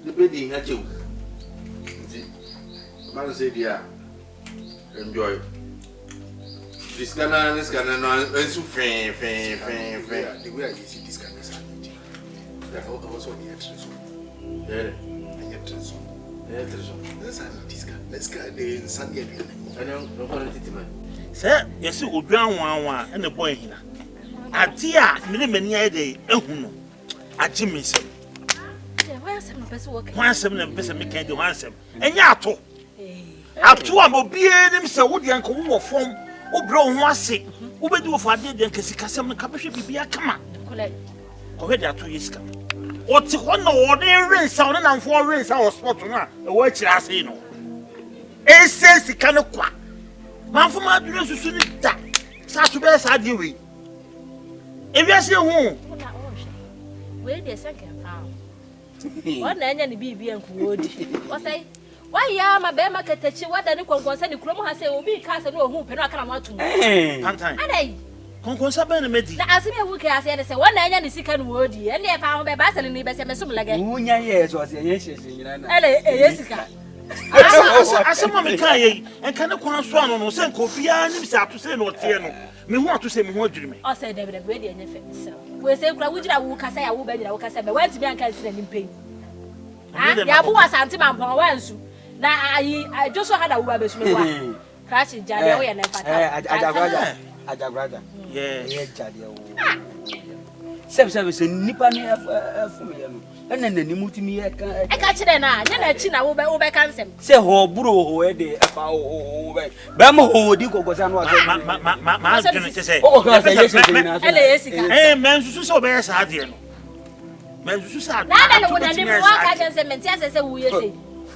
the bidding at you. Man said, yeah, enjoy. This can and so faint. The way I see this kind of sanity. Therefore, I was on the extras. Let's go the Sunday. I don't want it to me. Sir, yes, you drown one and the boy here. A dear, many a day, a Jimmy. Once a person can do answer. And yato. After I will be in so would the uncle form. O bro ho ase wo bedu for ade de nkesi kasem no kabehwe bibia kama ko hwe da to yiska o ti ho na o de rinsa o na mfo rinsa o sport no a e wo akira ase no e sensi ka no kwa manfo ma dure susu ni da sa to be sa de we e wi ase hu we de second pound o na anya ni bibia nku odi o say why ya ma be ma katachi wada ni konkonsa ni kurom ha se obi ka se no hu pe no aka na ma atu pantan adai konkonsa be na medi na asime wu ka ase ne se wona anya ni sika no wodi ene e fa ho be ba sele ni be se mesum lege munya ye so se ye hyehye nyina na ele e sika asema me kan ye en kan kwan so ano no se nko bia nim se ato se no tie no me hu ato se me hu adwiri me o se de we de enye fe se we se kura wugira wu kasa ya wu ba nyira wu kasa be wanti bi anka se na nimpe ya bu wasante mampon wansu na I just had a Uber base me wa crash jade o ye na fata ajagraja ye jade o se nipa ni afu me no ena nani mutimi ye ka e ka kire na nya na chi na wo be kansem se ho buru ho e de afa o be mo ho di gogosa no ma adwene te se o ka se yesi ni na ele yesika men susu se obe sa ade no men susu sa na na no na ni mo ka jense menti asese wu yesi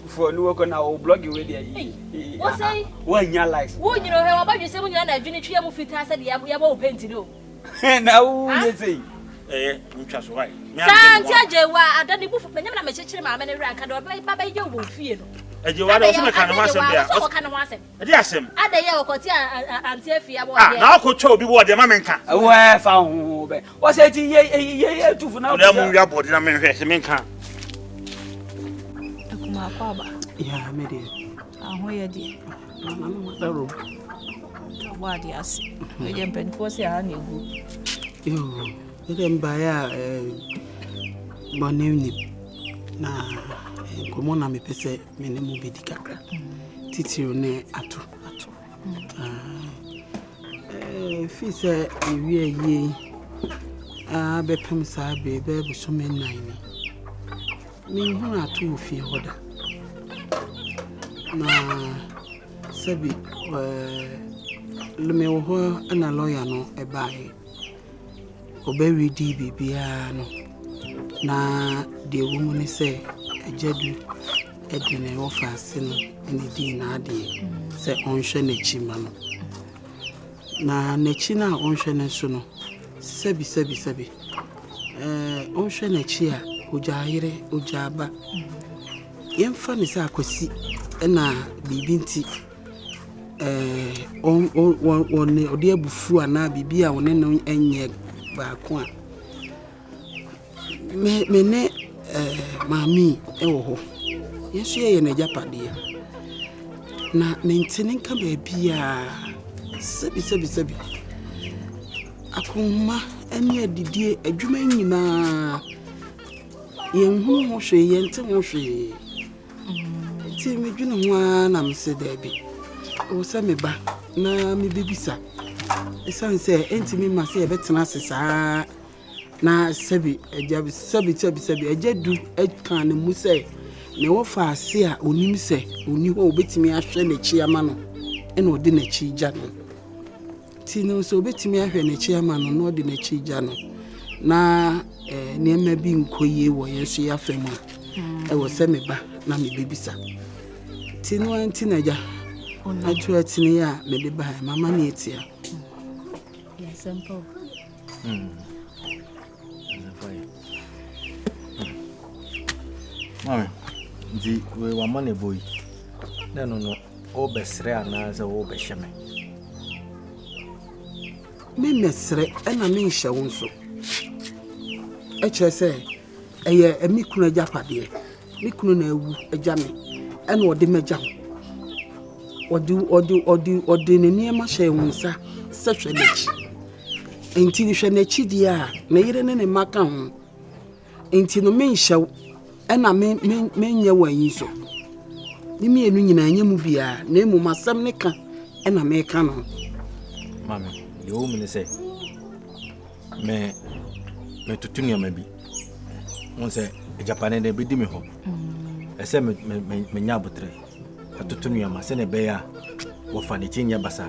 for no work na o blog we dey what say one nya likes wo nyiro he wa ba dwe se mu nyina na adwene twa mu fita se de ya ba o paint no na wo yesi ntwa so wai santia jewa adani bufu penyam na mechechire ma ame ne hura aka do ba ba ye wo fie no ejewa do se me kan no asem bia o kan no asem e dey asem ada ye okoti anti afia bo ye na akotwa obi bo de ma menka we fa ho be o se ti ye tufu na o mu wi body na me hwe se menka akuma kwaba ya me de aho ye de mama daro wa de ase we je mpenfo se ha na egu yo ede mbaya money na komo na me pese me ne mo bedi kakra titiri ne ato fi sɛ ewie yie bɛpem saa bebe busome 9 me hu ato fi hɔ da na sɛbi lume wo hɔ ana lawyer no ɛbae obɛredi bibia no na de wo mu ne sɛ agyadu ɛde ne wɔfa ase no ɛne di na adeɛ sɛ ɔnhwɛ n'akyi ma no na n'akyi na ɔnhwɛ ne so no sɛbi ɔnhwɛ n'akyi a ogya yere ogya ba yɛmfa ne sɛ akwasi ɛna biribi nti ɔde abufu anaa biribi a ɔne no ɛnyɛ baako a me ne maami ɛwɔ hɔ yɛso yɛyɛ n'agyapadeɛ na mentene nka baabi a sɛbi akoma ɛne adidie adwuma nyinaa yɛnhu ho hwee yɛnte ho hwee nti medwene ho a na mesɛ daabi ɛwɔ sɛ meba na mebɛbisa ɛsiane sɛ ɛntimi ma sɛ yɛbɛtena ase saa na sɛbi agya du ɛka ne mu sɛ ne wɔfa ase a onim sɛ oni hɔ obɛtumi ahwɛ n'akyi ama no ɛna ɔde n'akyi gya no ti no so obɛtumi ahwɛ n'akyi ama no na ɔde n'akyi gya no na nneɛma bi nkɔ yie wɔ yɛn so yɛafa mu a ɛwɔ sɛ meba na mebɛbisa ti no anti na gya atu atini a mede ba mama ne etia simple Mami, di we wa mane boy. No, o besre anaza o beheme. Me mesre na me nhye wo nso. E kire se eye amikunu ajapade. Mikunu na ewu agya me. E na ode magya. Ode ne niema hye wo nsa se hwe n'echi. Enti hwe n'echi di a na yire ne ne maka ho. Enti no me nhye ɛna me wanyi so ni me enu nyina anya mu bia na emu masam ne ka ɛna me ka no mami yo mu ne sɛ me tutunia ma bi won sɛ Japan ne be di me ho ɛsɛ me nya abotre atutunia ma sɛ ne be ya wo fa ne chinya basa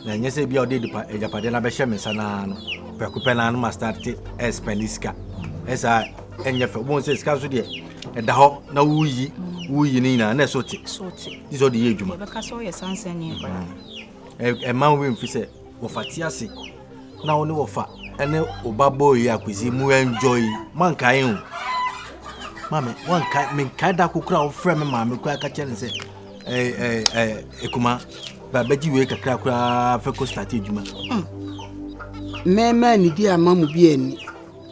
na nya sɛ bia o de Japan na be hye me sana no pekupɛ na no ma start expendiska esa enye fe won se ska so de da ho na wuyi ni na na so ti iso de yedwuma be ka so ye sansan ni e man we mfi se wo fati ase na wo ne wo fa ene obabo yi akwisi mu enjoy man kan hu mame wan kan men kan da kokura wo frɛ me mame kwa ka kyere se ekuma ba baji we kakra kura fe ko start edwuma mema ni di amamu bi ani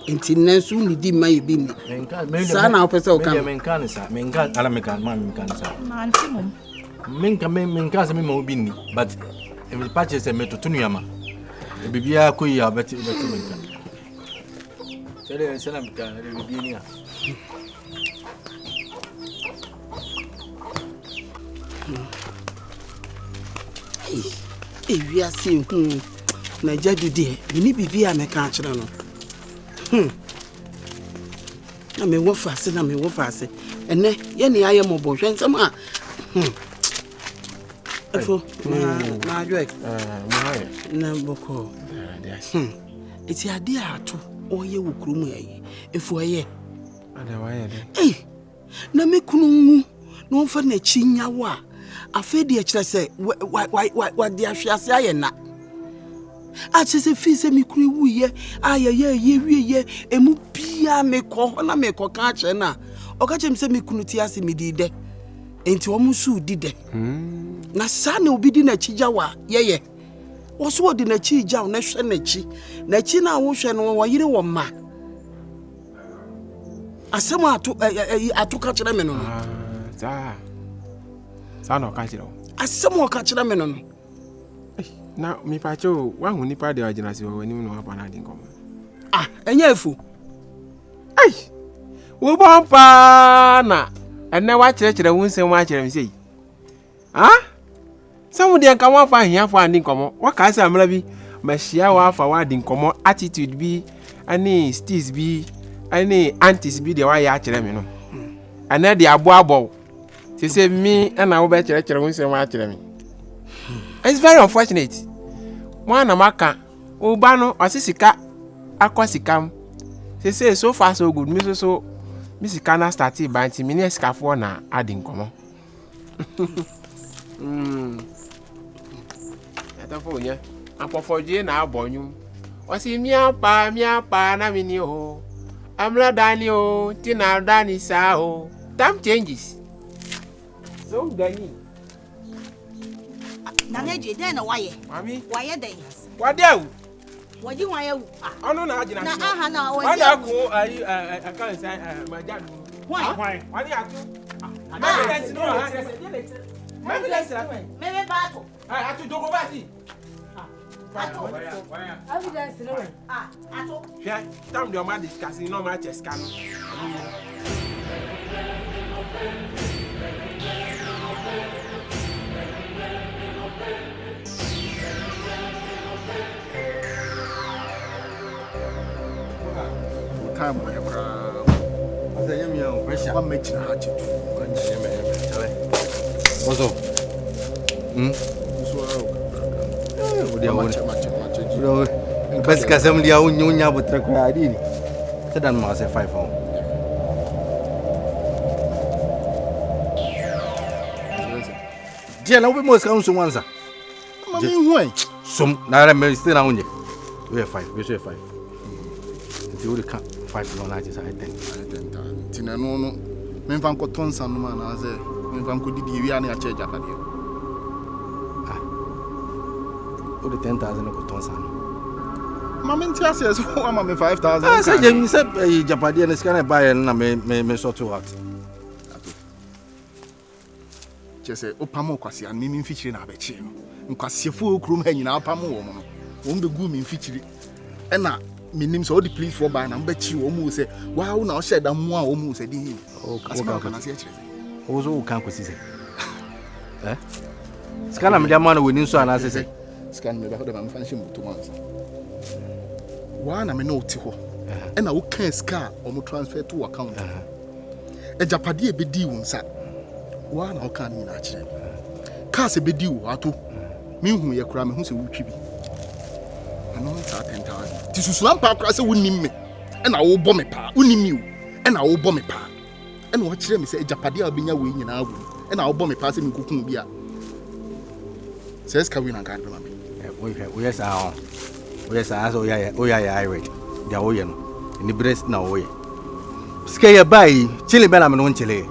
enti nanso ni di mai bi ni sa na opese o kan menkan sa menkan ala menkan ma menkan sa na anti mum menkan sa me ma obi ni but e me patch se me totunu yama e bibia ko yi abeti menkan sele menkan e bibia ni a wi ase hu na jadu de ni bibia me kan kire no na me wo fa ase ene ye ne aye mo bo hwe nsam a efo na ajwe na boko eti ade ato oye wo krumu yayi efo aye ada wa ye de na me kunu ngu na on fa na chinya wo a afedi e kire se wa de ahwease aye na achese fi se mi kunu wuye ayeye wiye emu bia me ko na me ko ka che na o ka chem se mi kunu ti ase mi dide enti o mu su dide na sa na obi di na chija wa yeye wo so odi na chija na hwe na chi na wo hwe no wo yire wo ma asem atu ka chere me no sa no ka chere wo asem o ka chere me no na mi pacho wa hu nipa de agina si wo ni no apa na din komo enya efu wo bompa na enne wa kire wo nsem wa kire msei Some de come up and here for an income. What can I maybe? My share for what income attitude be, any steez be, any aunties be the way I tell them, you know. And then the aboabo. She said me and I will bet you won't say what me. It's very unfortunate. One amaka, Ubano or Sisika, Aquasicam. She says so far so good, Mrs. So Mrs. Kana started by Timinian Scafona adding common. Atafonya apofoje na abonyu osi miapa na mini ho amla dani o tina dani sa o time changes so gani Naneje den na waye mami waye den wadiawu waji waye onu na ajina na aha na waje ko ari akan sai majadu wani atu maybe let's no ha maybe let's maybe bato atu dogo basi Evidence no. Ato. Yeah, time the man discussing no match scan. Time on your crowd. I say, you know, pressure. I'm making a hatchet. What's up? Best kasem dia unya butra kura adi ni. Sedan ma se 5 on. Dia na we mo ska unso wansa. Mami huai. Som na ra me still na unje. We 5, we say 5. Nti we ka 5 no na je say 10. Tina no no. Me fan ko tonsa no ma na say. Me fan ko didi wi ana ya che japa dia. O de 10,000 ko ton san. Mama ntia se so ama me 5,000. Ah say je say Japadia na scan buy na me sort out. Je say o pamo kwase an me mfichire na abechi no. Nkwasefo okrum ha nyina pamo wo no. Wo mbe gu me mfichire. E na menim so o di please for buy na mbechi wo mu say wa wo na o sheda mu a wo mu say di. O ka na se chire. O zo kan kwasi say. Scan am jama na woni so ana say. Scan me ba ho de ma mfa nshim butumansa. Wa na me no ti ho. E na wo kan ska o mo transfer to account. E Japade e bedi wo nsa. Wa na wo kan ni na kire. Ka se bedi wo ato. Me hu ye kura me hu se wo twi bi. Ano nta 10,000. Ti susu ampa kura se wo nim me. E na wo bo me pa. Wo nim mi wo. E na wo bo me pa. E na wo kire me se e Japade a obenya we nyina awu. E na wo bo me pa se me kokun bi a. Says ka we na ga do me. We yes ah. Yes so ya irate. Dia wo ye no. Ni breast na wo ye. Ske ye bai, chile be na me no chile.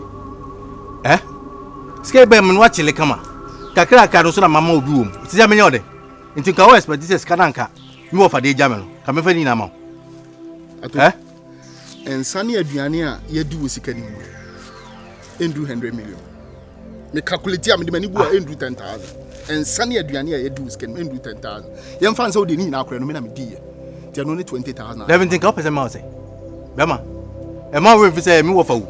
Ske be me no chile kama. Kakra ka no so na mama obi wo. Ti ja me nyode. Nti ka wo expect this ka nanka. Mi wo fa de ja me no. Ka me fa ni na ma. Ensani aduane a ye di wo sika ni mu. Endu 100 million. Me calculate am de mani bu a endu 10,000. Ensani aduane a ye di wo sika ni endu 10,000. Ye mfa nsa wo de ni na akora no me na me di ye. Ti no ni 20,000. 11 ka opese ma o say. Bema. E ma we fi say mi wo fa wu.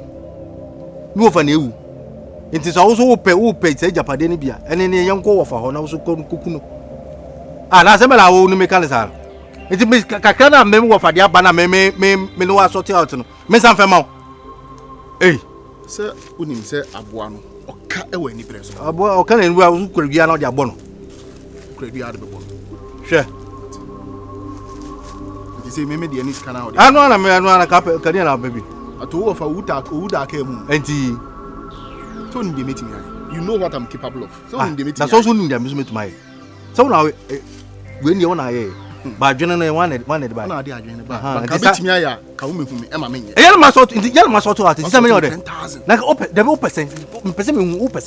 Mi wo fa na ewu. Nti so wo so wo pe say Japade ni bia. Ene ne ye nko wo fa ho na wo so kokuno. Na se me la wo ni me kan sa. Nti me kakra na me wo fa de aba na me no wa sort out no. Me san fe ma wo. Se unim se aboa no oka e wa ni preso. Aboa oka na ni wa wo kura bia na o de abo no. Kura bia de be bo. Hwe. Nti se me de ni scan out. Anu na ka dia na baby. Ato wo fa wuta ka mu. Enti so ni de meeting ya. You know what I'm capable of. So ni de meeting. Na so ni de me so meet my. So na we ni wona ye. Ba dwene no one de ba. Na de adwene ba. Ba ka meeting ya ka wo mehu me e ma menye. Yele ma sort out. Ti me nyode. Na ka open de be open. Me pese me hu open.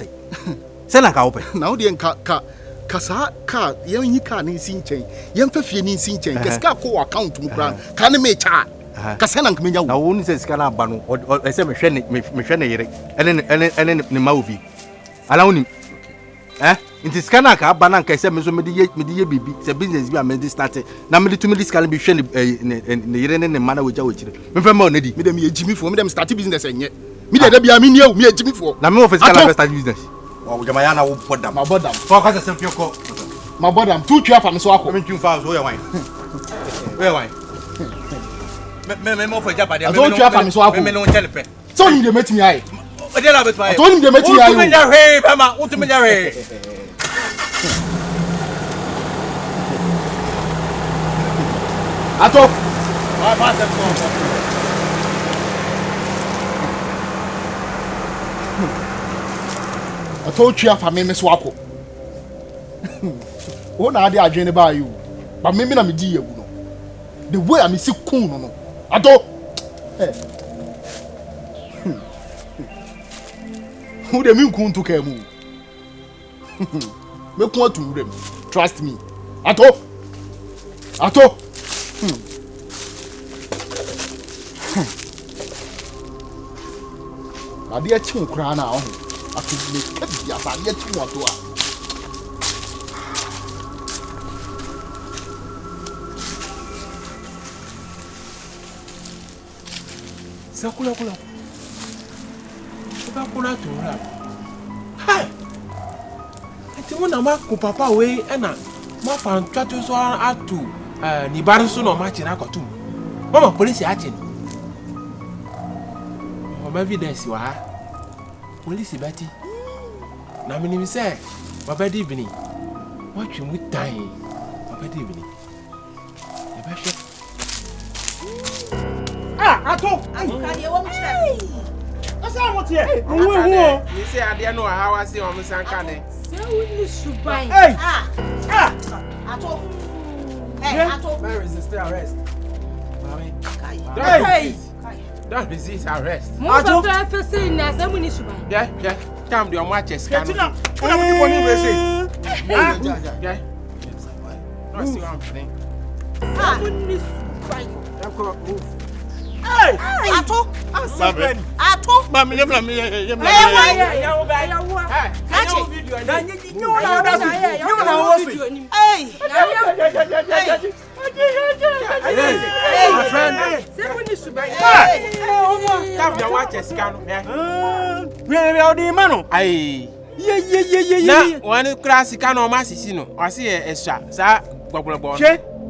Se na ka open. Na wo de ka sa ka ye nyi ka ni sin chen. Ye mfa fie ni sin chen. Ka ska ko account mu kra. Ka ne me cha. Ka se na nka me nya wo. Na wo ni se ska na ba no. E se me hwe ne yere. Ene ne ma ovi. Ala woni. Nti scanner ka aba na nka se me so me di ye bibi se business bi a me di start na me di to me di scanner bi hwe ne yere ne ma na we ja we kire me fa ma onadi me dem ye jimi fo me dem start business enye me dey da bia me niawu me ye jimi fo na me wo fa scanner start business Oh, Jamayana will put them. My bottom. Focus as if you call. My bottom. 2 trap from so I mean 2 files. Where wine? Where wine? Me for Japan. I don't trap from so I me no tell pe. So you dey me eye. I told him they met me eye. What to me there? Ato. I told you for me Miss Wako. Oh na dey adwene ba you. But me na me di you no. The way I me see cool no. Ato. Who dey mean kun to kemu? Me kun to dem. Trust me. Ato. Ade achi nkura na ho. Ato me kebi asade achi wato a. Sakula. Sakula to rap. Hi. Ati mo na ma ko papa we na ma fan twatu so atu ni baru so no ma china akotum. Mama police achi. Mama evidence wa. Police bati. Na me ni say baba di bini. What you with time? Baba di bini. E ba she. Ato. Ai, cadê o homem? Asa mo tie. Wo. Ni say ade no ha wa say o me sanka ne. Se uni subai. Ato. Hey, Ato. Where is the still arrest? Mami. Don't resist arrest. Ato. Mo fe na se uni subai. Yeah. Come the omo chest can. Ketina. Una mo ti boni we say. Yeah. No see what I'm saying. Uni subai. Move. Hey! Ato! Ato! Ato! Mami, Hey, my friend. Come your watch scan. Aye. Yeah. Na one class can o masisi no. O se extra. Sa gbogbo. Che.